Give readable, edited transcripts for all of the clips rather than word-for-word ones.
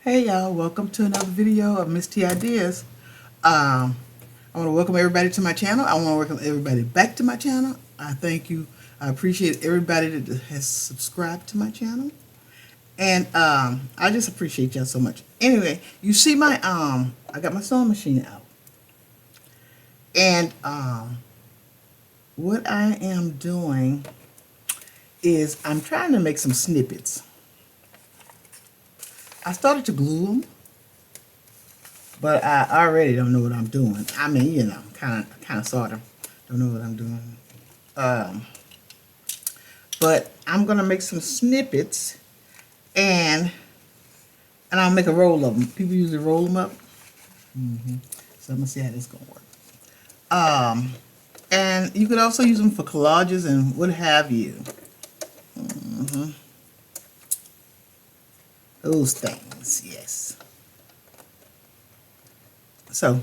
Hey y'all, welcome to another video of Miss T Ideas. I want to welcome everybody to my channel. I want to welcome everybody back to my channel. I thank you. I appreciate everybody that has subscribed to my channel. And I just appreciate y'all so much. Anyway, you see my I got my sewing machine out. And what I am doing is I'm trying to make some snippets. I started to glue them, but I already don't know what I'm doing. I mean, you know, kind of, sort of, don't know what I'm doing. But I'm gonna make some snippets, and I'll make a roll of them. People usually roll them up. So I'm gonna see how this is gonna work. And you could also use them for collages and what have you. Those things, yes. So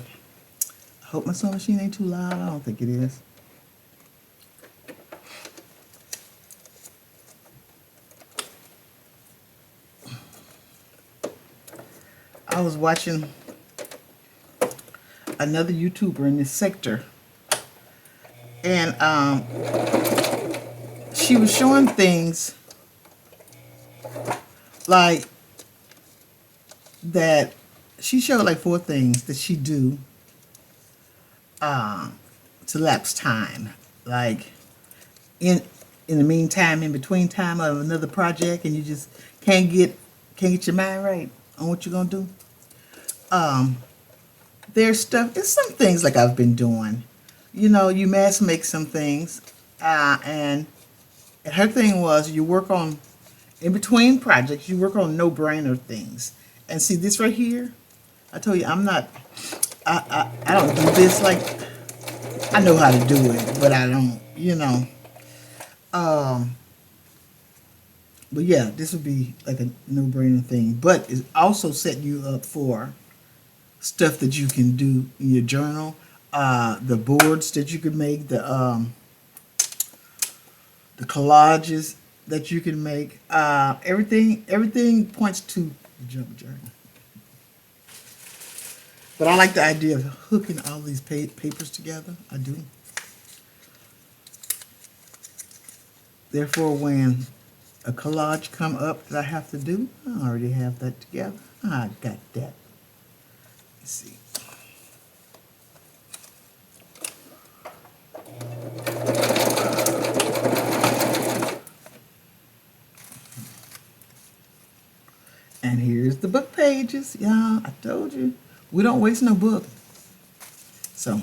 I hope my sewing machine ain't too loud. I don't think it is. I was watching another YouTuber in this sector, and she was showing things like that. She showed like 4 things that she do to lapse time, like in the meantime, in between time of another project, and you just can't get your mind right on what you're gonna do. There's stuff. It's some things like I've been doing. You know, you mass make some things, and her thing was you work on in between projects. You work on no-brainer things. And see this right here. I told you I'm not. I don't do this like I know how to do it, but I don't. You know. But yeah, this would be like a no-brainer thing. But it also set you up for stuff that you can do in your journal, the boards that you could make, the collages that you can make. Everything points to the jump journal. But I like the idea of hooking all these papers together. I do. Therefore, when a collage come up that I have to do, I already have that together. I got that. Let's see. And here's the book pages. Yeah, I told you. We don't waste no book. So,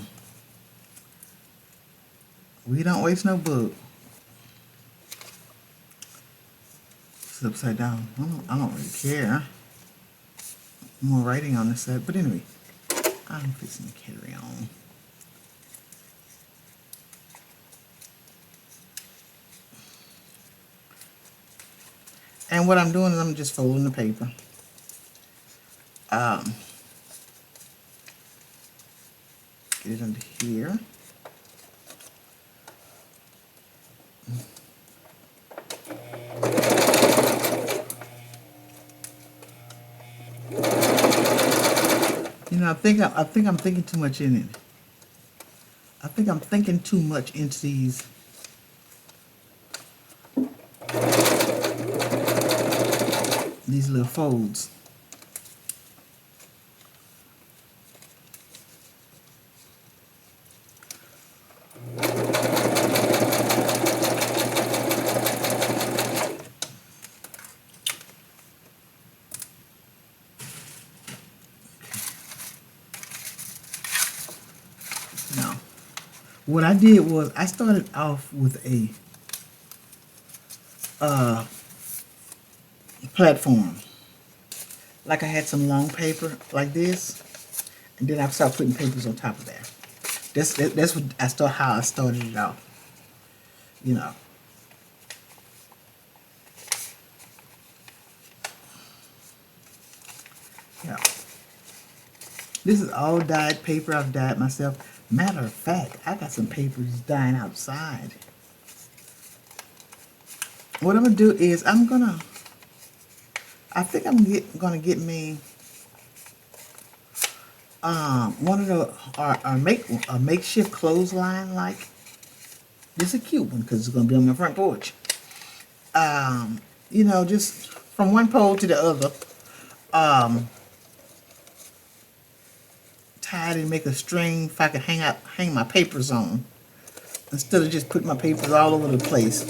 we don't waste no book. It's upside down. I don't really care. More writing on this side. But anyway, I'm fixing to carry on. And what I'm doing is I'm just folding the paper. Get it under here. You know, I think I'm thinking too much in it. I think I'm thinking too much into these little folds. Now, what I did was I started off with a platform. Like I had some long paper like this, and then I started putting papers on top of that. That's what how I started it off. You know. Yeah. This is all dyed paper. I've dyed myself. Matter of fact, I got some papers dying outside. What I'm gonna do is I think I'm gonna get me one of the a makeshift clothesline. Like, this is a cute one because it's gonna be on my front porch. You know, just from one pole to the other. Tie it and make a string if I could hang my papers on, instead of just putting my papers all over the place.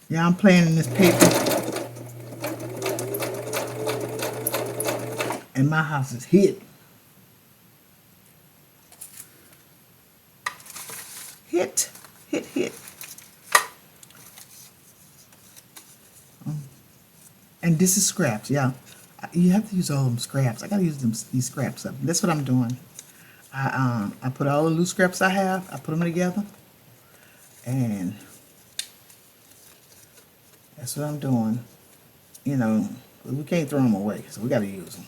Yeah, I'm playing in this paper, and my house is hit. Hit. And this is scraps, yeah. You have to use all them scraps. I gotta use these scraps up. That's what I'm doing. I put all the loose scraps I have, I put them together, and that's what I'm doing. You know, we can't throw them away, so we gotta use them.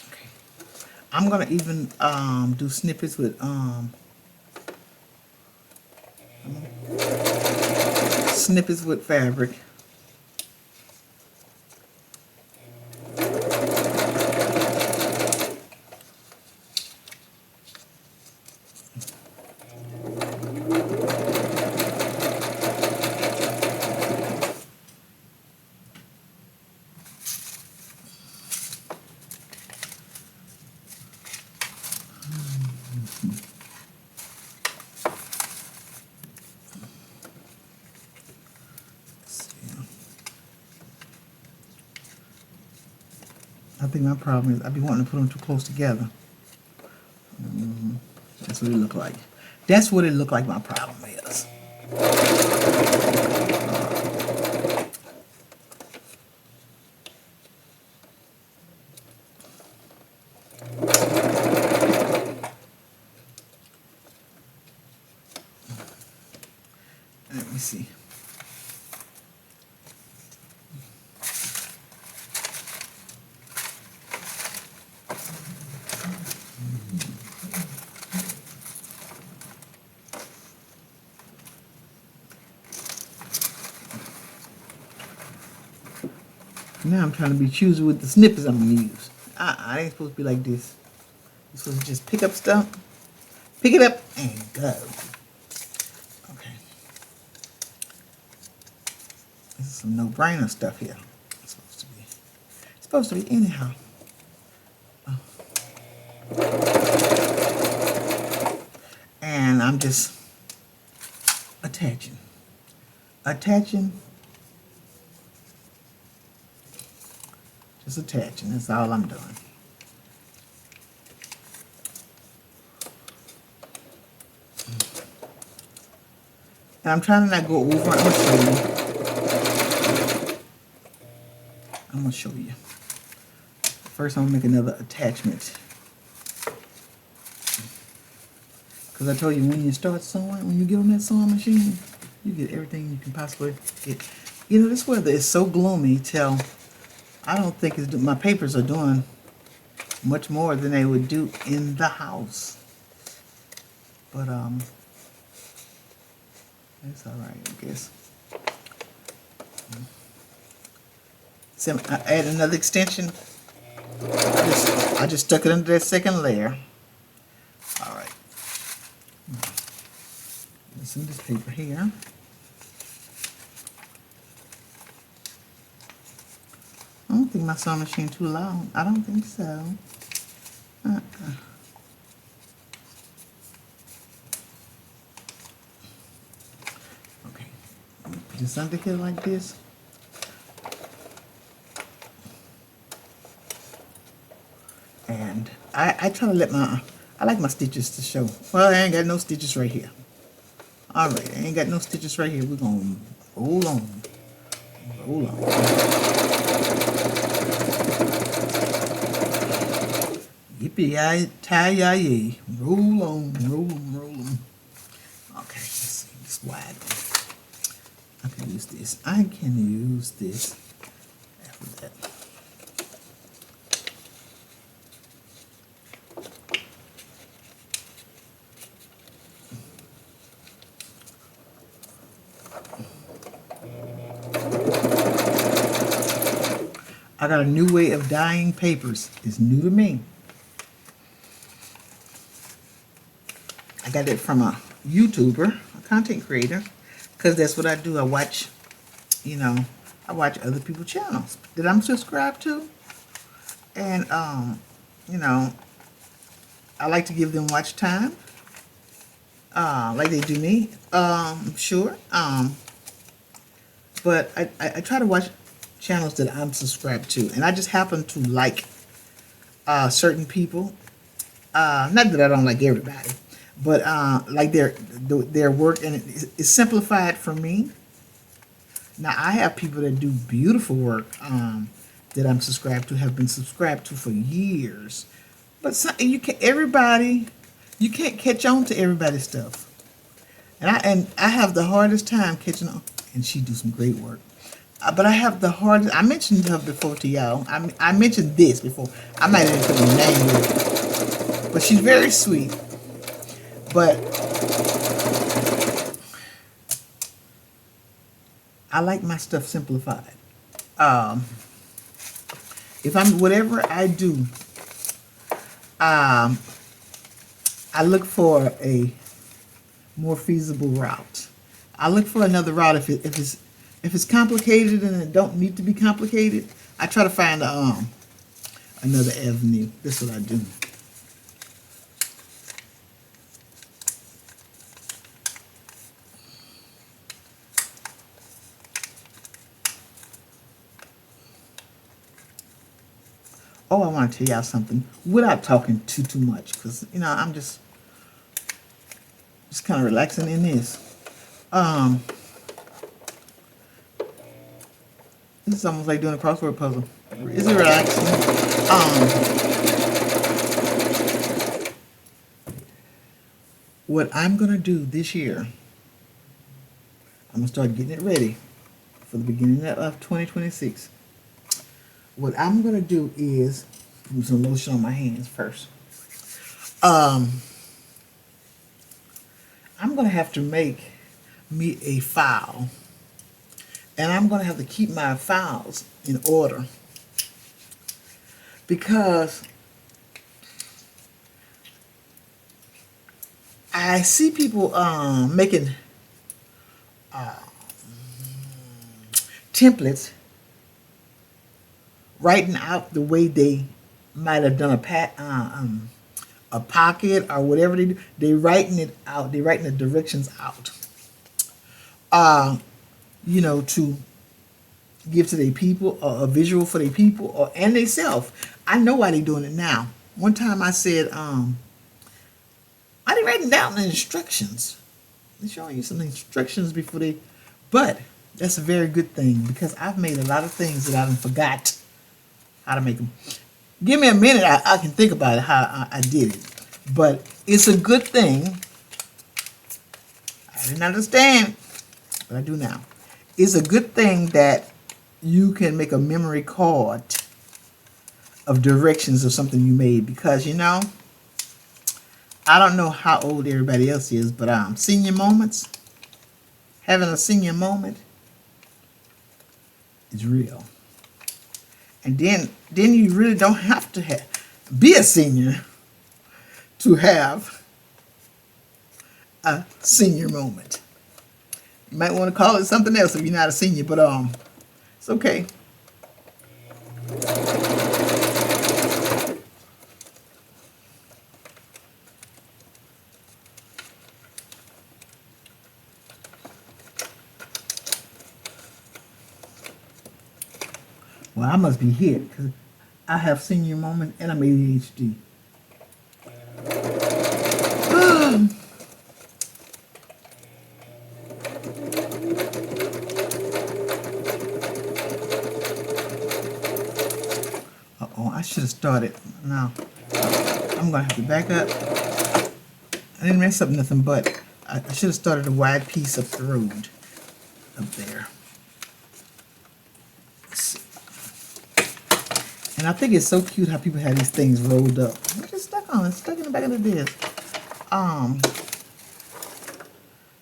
Okay. I'm gonna even do snippets with fabric. I think my problem is I be wanting to put them too close together. That's what it look like. That's what it look like my problem is. Let me see. Now I'm trying to be choosy with the snippets I'm gonna use. I ain't supposed to be like this. You're supposed to just pick up stuff, pick it up, and go. Okay. This is some no-brainer stuff here. It's supposed to be anyhow. And I'm just attaching. Just attaching, that's all I'm doing. And I'm trying to not go over. I'm gonna show you. First I'm gonna make another attachment. Because I told you, when you start sewing, when you get on that sewing machine, you get everything you can possibly get. You know, this weather is so gloomy till I don't think my papers are doing much more than they would do in the house. But that's all right, I guess. So I add another extension. I just stuck it under that second layer. All right. Listen to this paper here. I don't think my sewing machine too loud. I don't think so. Okay. Put this under here like this. And I try to let I like my stitches to show. Well, I ain't got no stitches right here. All right, I ain't got no stitches right here. We're gonna roll on, roll on. Yippee-yi-ti-yi-yi. Roll on, roll on, roll on. Okay, let's see, it's wide. I can use this. I can use this after that. I got a new way of dyeing papers. It's new to me. I got it from a YouTuber, a content creator, because that's what I do. I watch, you know, I watch other people's channels that I'm subscribed to. And, you know, I like to give them watch time, like they do me, sure. But I try to watch channels that I'm subscribed to, and I just happen to like certain people. Not that I don't like everybody, but like their work, and it's simplified for me. Now I have people that do beautiful work that I'm subscribed to, have been subscribed to for years. But you can't catch on to everybody's stuff, and I have the hardest time catching on. And she do some great work. But I have the hardest. I mentioned her before to y'all. I mentioned this before. I might have put her name with it. But she's very sweet. But I like my stuff simplified. If whatever I do, I look for a more feasible route. I look for another route if it's complicated and it don't need to be complicated. I try to find another avenue. That's what I do. Oh, I want to tell y'all something without talking too much, because you know I'm just kind of relaxing in this. This is almost like doing a crossword puzzle. Is it relaxing? What I'm gonna do this year, I'm gonna start getting it ready for the beginning of 2026. What I'm gonna do is put some lotion on my hands first. I'm gonna have to make me a file, and I'm gonna have to keep my files in order, because I see people making templates, writing out the way they might have done a pocket or whatever they do. They're writing it out. They're writing the directions out. You know, to give to their people, or a visual for their people, and they self. I know why they're doing it now. One time I said, I didn't write down the instructions. They're showing you some instructions before they, but that's a very good thing, because I've made a lot of things that I forgot how to make them. Give me a minute, I can think about it, how I did it. But it's a good thing. I didn't understand, but I do now. It's a good thing that you can make a memory card of directions of something you made, because you know, I don't know how old everybody else is, but senior moments, having a senior moment is real. And then you really don't have to be a senior to have a senior moment. You might want to call it something else if you're not a senior, but it's okay. Well, I must be hit, because I have senior moment and I'm ADHD. should have started. Now, I'm going to have to back up. I didn't mess up nothing, but I should have started a wide piece up the road up there. And I think it's so cute how people have these things rolled up. I'm just stuck on it, stuck in the back of the disc.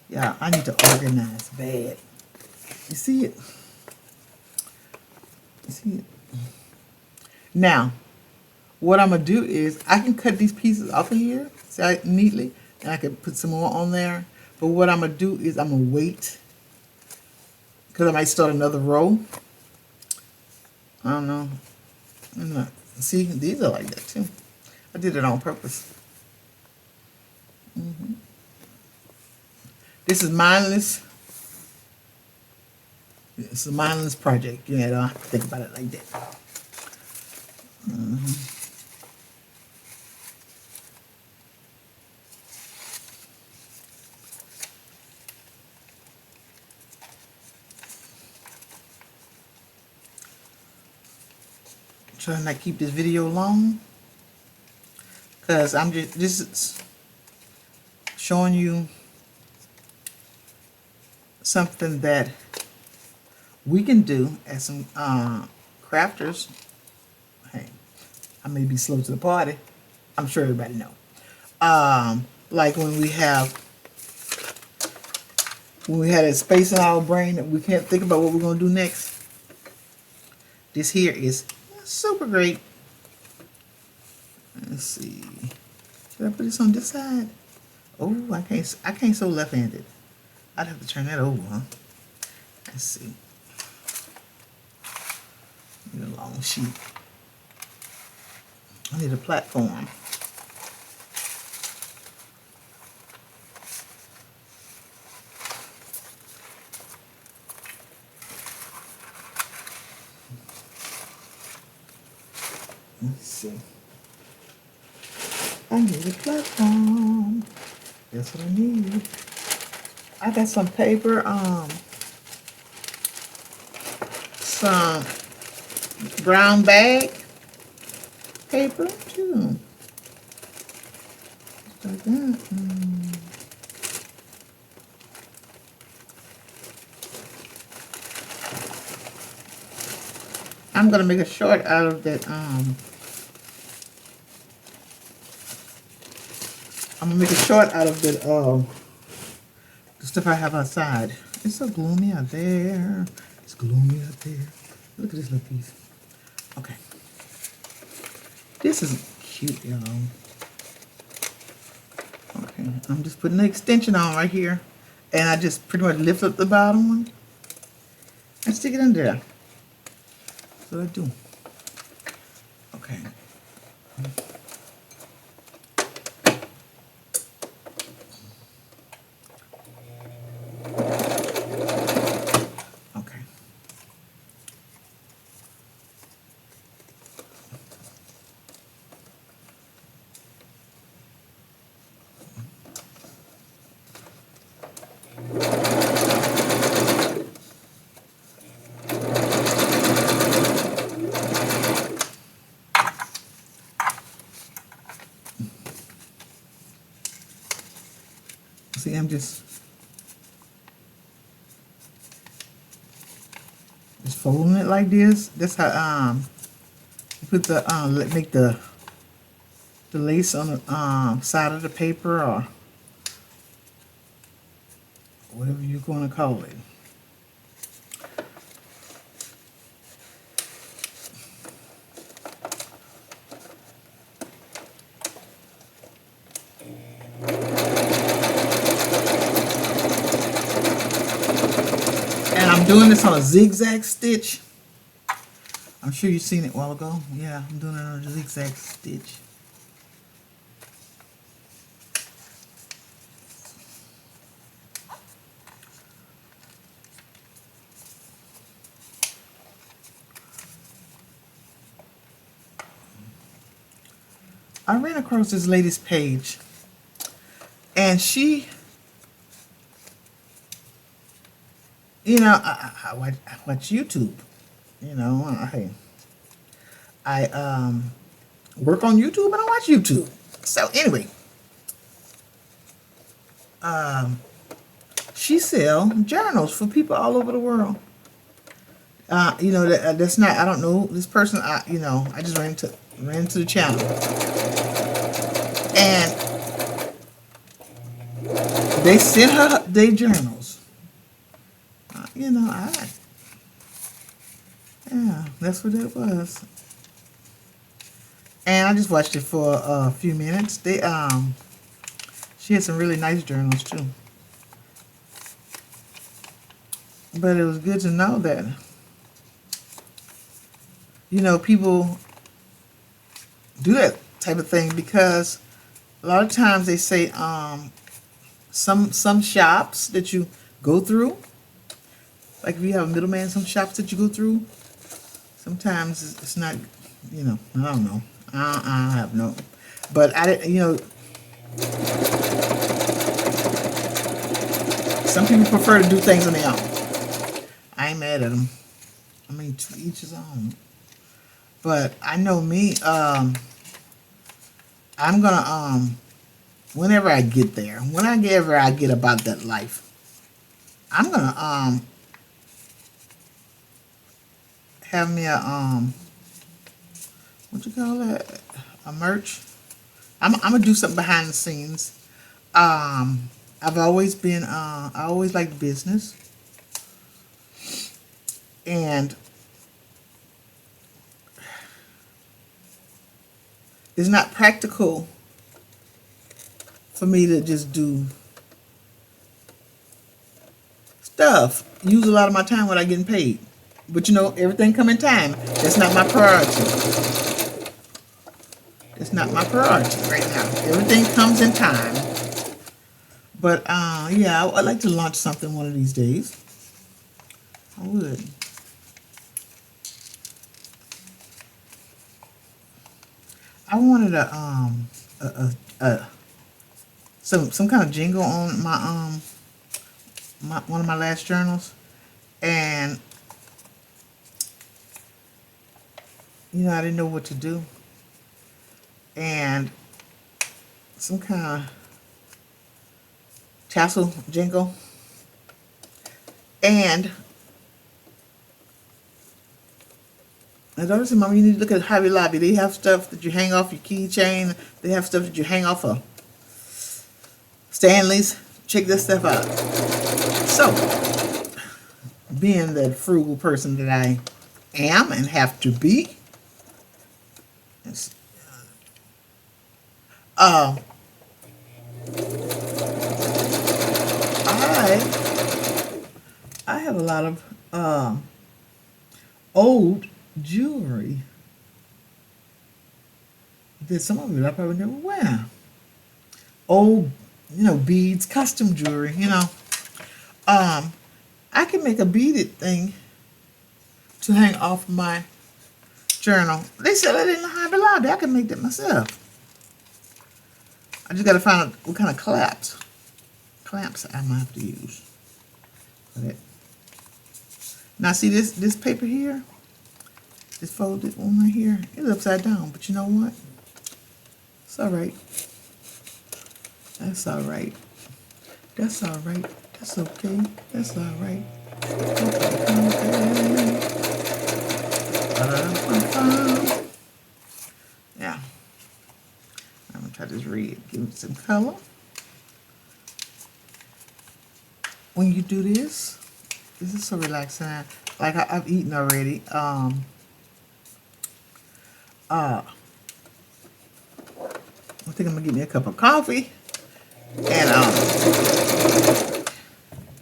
Yeah, I need to organize bad. You see it? You see it? Now, what I'm gonna do is I can cut these pieces off of here, see, neatly, and I can put some more on there. But what I'm gonna do is I'm gonna wait, because I might start another row. I don't know. I'm not. See, these are like that too. I did it on purpose. This is mindless. It's a mindless project. You know, I don't have to think about it like that. Trying not to keep this video long, because I'm just showing you something that we can do as some crafters. Hey, I may be slow to the party. I'm sure everybody know. Like when we had a space in our brain that we can't think about what we're gonna do next. This here is super great. Let's see. Should I put this on this side? Oh, I can't sew left-handed. I'd have to turn that over, huh? Let's see. Need a long sheet. I need a platform. Let's see. I need a platform. That's what I need. I got some paper, some brown bag paper too. Just like that. I'm gonna make a short out of that. I'm gonna make a short out of that. The stuff I have outside. It's so gloomy out there. It's gloomy out there. Look at this little piece. Okay. This is cute, y'all. Okay, I'm just putting the extension on right here. And I just pretty much lift up the bottom one and stick it in there. That's what I do. Okay. See, I'm just folding it like this. That's how you put the make the lace on the side of the paper, or whatever you're going to call it. I'm doing this on a zigzag stitch. I'm sure you've seen it a while ago. Yeah, I'm doing it on a zigzag stitch. I ran across this lady's page, and she, you know, I watch YouTube. You know, I work on YouTube and I watch YouTube. So anyway, she sell journals for people all over the world. You know, that's not, I don't know this person. You know, I just ran into the channel, and they sent her their journals. You know, yeah, that's what it was. And I just watched it for a few minutes. She had some really nice journals too. But it was good to know that, you know, people do that type of thing, because a lot of times they say some shops that you go through, like if you have a middleman, some shops that you go through, sometimes it's not, you know, I don't know. I have no, but you know, some people prefer to do things on their own. I ain't mad at them. I mean, to each his own. But I know me, I'm gonna, whenever I get there, whenever I get about that life, I'm gonna, have me a, what you call that? A merch. I'm gonna do something behind the scenes. I've always been, I always liked business. And it's not practical for me to just do stuff, use a lot of my time without getting paid. But you know, everything come in time. That's not my priority. It's not my priority right now. Everything comes in time. But yeah, I'd like to launch something one of these days. I would. I wanted some kind of jingle on my one of my last journals, and you know, I didn't know what to do, and some kind of tassel jingle, and my daughter said, "Mom, you need to look at Hobby Lobby. They have stuff that you hang off your keychain. They have stuff that you hang off of Stanley's. Check this stuff out." So, being that frugal person that I am and have to be, I have a lot of old jewelry that some of it I probably never wear. Old, you know, beads, custom jewelry, you know. I can make a beaded thing to hang off my journal. They sell it in the Hobby Lobby. I can make that myself. I just got to find out what kind of clamps I might have to use for that. Now see this paper here, this folded one right here, it's upside down, but you know what? It's all right. That's all right. That's all right. That's okay. That's all right. Okay. Yeah. I'm gonna try this red. Give it some color. When you do this is so relaxing. Like I've eaten already. I think I'm gonna get me a cup of coffee and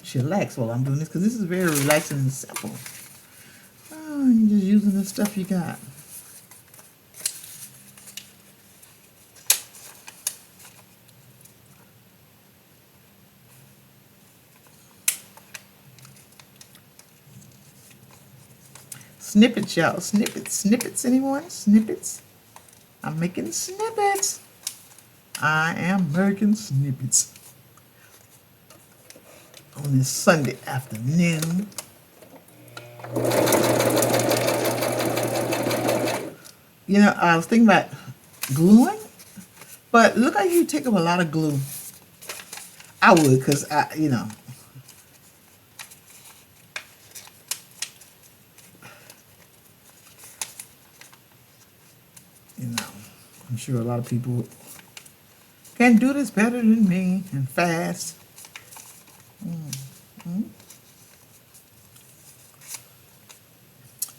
chillax while I'm doing this, because this is very relaxing and simple. You're just using the stuff you got. Snippets, y'all. Snippets, anyone? Snippets? I'm making snippets. I am making snippets on this Sunday afternoon. You know, I was thinking about gluing, but look like you take up a lot of glue. I would, because I'm sure a lot of people can do this better than me and fast.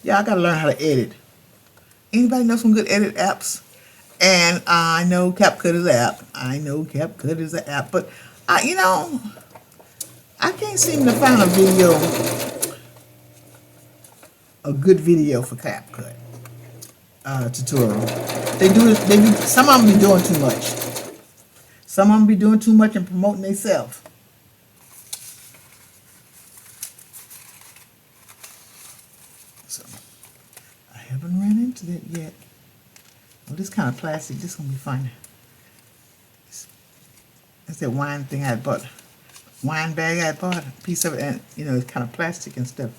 Yeah, I gotta learn how to edit. Anybody know some good edit apps? And I know CapCut is an app. I know CapCut is an app, but I can't seem to find a good video for CapCut tutorial. Some of them be doing too much. Some of them be doing too much and promoting themselves. So I haven't ran into that yet. Well, this kind of plastic, this is gonna be fun. That's that wine thing I bought. Wine bag I bought, a piece of it, and it's kind of plastic and stuff.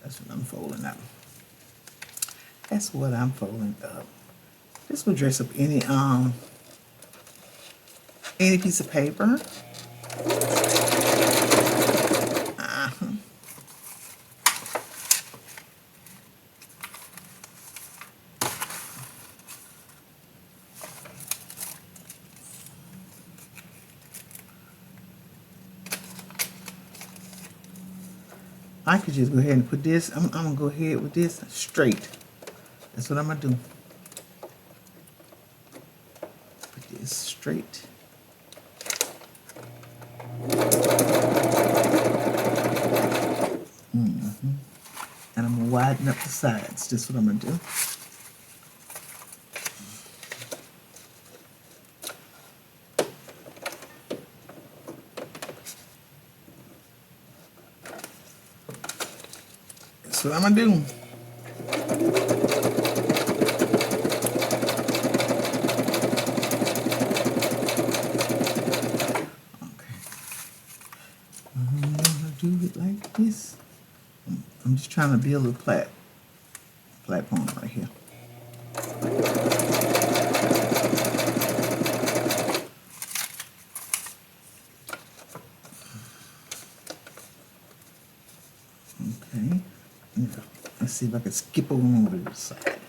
That's what I'm folding up. That's what I'm folding up. This will dress up any piece of paper. I could just go ahead and put this. I'm gonna go ahead with this straight. That's what I'm gonna do. Put this straight. And I'm gonna widen up the sides. That's what I'm gonna do. That's what I'm gonna do. Do it like this. I'm just trying to build a platform right here. Okay. Let's see if I can skip on over to the side.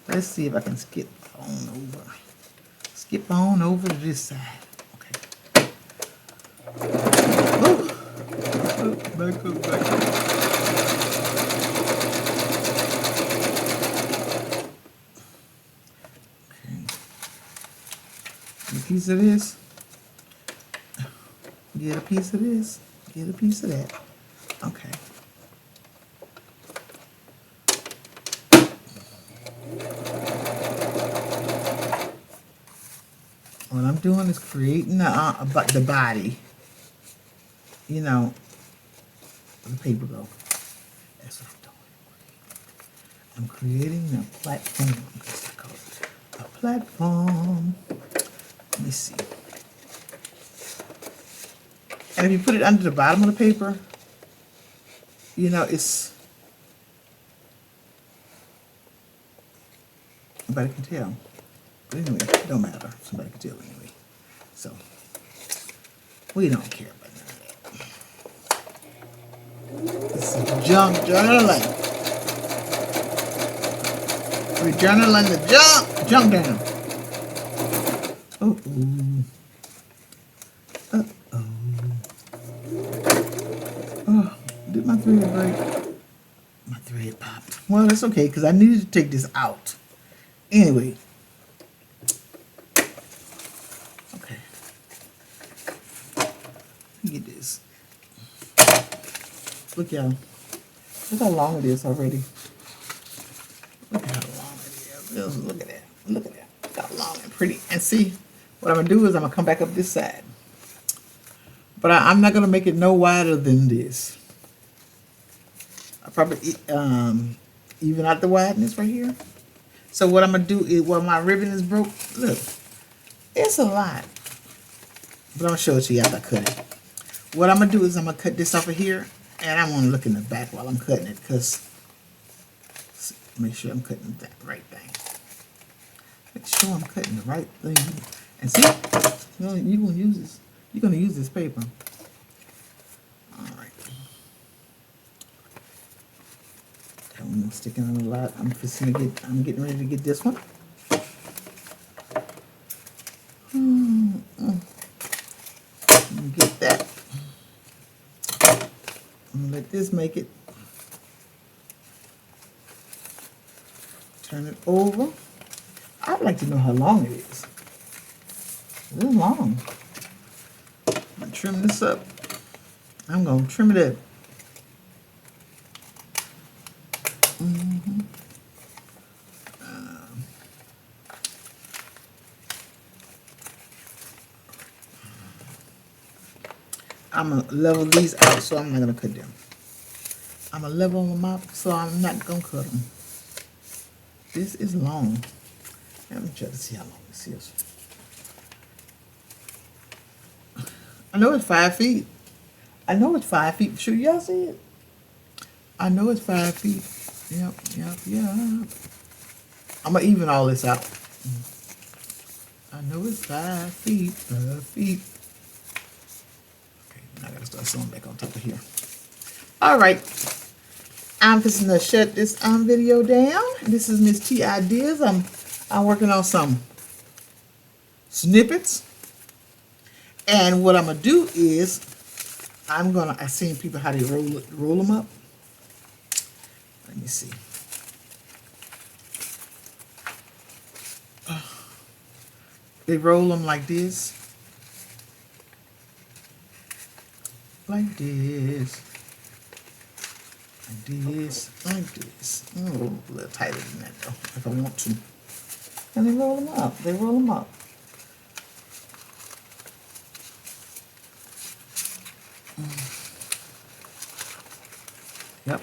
Let's see if I can skip on over. Skip on over to this side. Back up. Okay. Get a piece of this. Get a piece of this. Get a piece of that. Okay. What I'm doing is creating the body. The paper go. That's what I'm doing. I'm creating a platform. That's what I call it. A platform. Let me see. And if you put it under the bottom of the paper, it's nobody can tell. But anyway, it don't matter. Somebody can tell anyway. So we don't care about none of that. This is junk journaling. We're journaling the junk down. Oh, did my thread break? My thread popped. Well, that's okay, because I needed to take this out. Anyway. Okay. Let me get this. Look, y'all. Look how long it is already. Look how long it is. Just look at that. Look at that. Look how long and pretty. And see, what I'm going to do is I'm going to come back up this side. But I'm not going to make it no wider than this. I probably even out the wideness right here. So what I'm going to do is, while my ribbon is broke, look, it's a lot. But I'm going to show it to you after I cut it. What I'm going to do is I'm going to cut this off of here, and I want to look in the back while I'm cutting it, because Make sure I'm cutting that right thing. Make sure I'm cutting the right thing. And see, you're gonna use this. You're gonna use this paper. All right. That one's sticking out a lot. I'm getting ready to get this one. Let me get that. I'm gonna let this make it. Turn it over. I'd like to know how long it is. It is long. I'm gonna trim this up. I'm gonna trim it up. I'm gonna level these out, so I'm not gonna cut them. I'm gonna level them out, so I'm not gonna cut them. This is long. Let me try to see how long this is. I know it's 5 feet. I know it's 5 feet. Sure, y'all see it? I know it's 5 feet. Yep. I'm gonna even all this out. I know it's 5 feet. 5 feet. Okay, now I gotta start sewing back on top of here. All right. I'm just gonna shut this video down. This is Miss T Ideas. I'm working on some snippets. And what I'm gonna do is I've seen people how they roll them up. Let me see. They roll them like this. Like this. Like this. Like this. A little tighter than that though, if I want to. And they roll them up. They roll them up. Yep,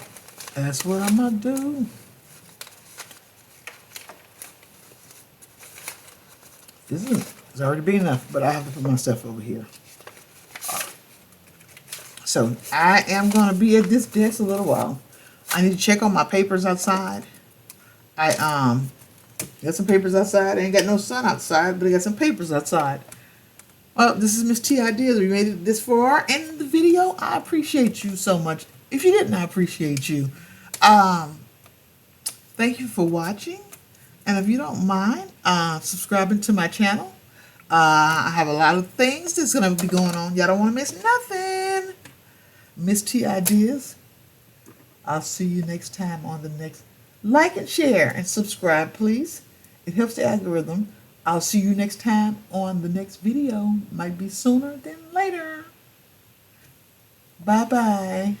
that's what I'm gonna do. It's already big enough, but I have to put my stuff over here. So I am gonna be at this desk a little while. I need to check on my papers outside. I got some papers outside. I ain't got no sun outside, but I got some papers outside. Well, this is Miss T Ideas. We made it this far in the video. I appreciate you so much. If you didn't, I appreciate you. Thank you for watching. And if you don't mind subscribing to my channel, I have a lot of things that's going to be going on. Y'all don't want to miss nothing. Miss T Ideas. I'll see you next time on the next. Like and share and subscribe, please. It helps the algorithm. I'll see you next time on the next video. Might be sooner than later. Bye-bye.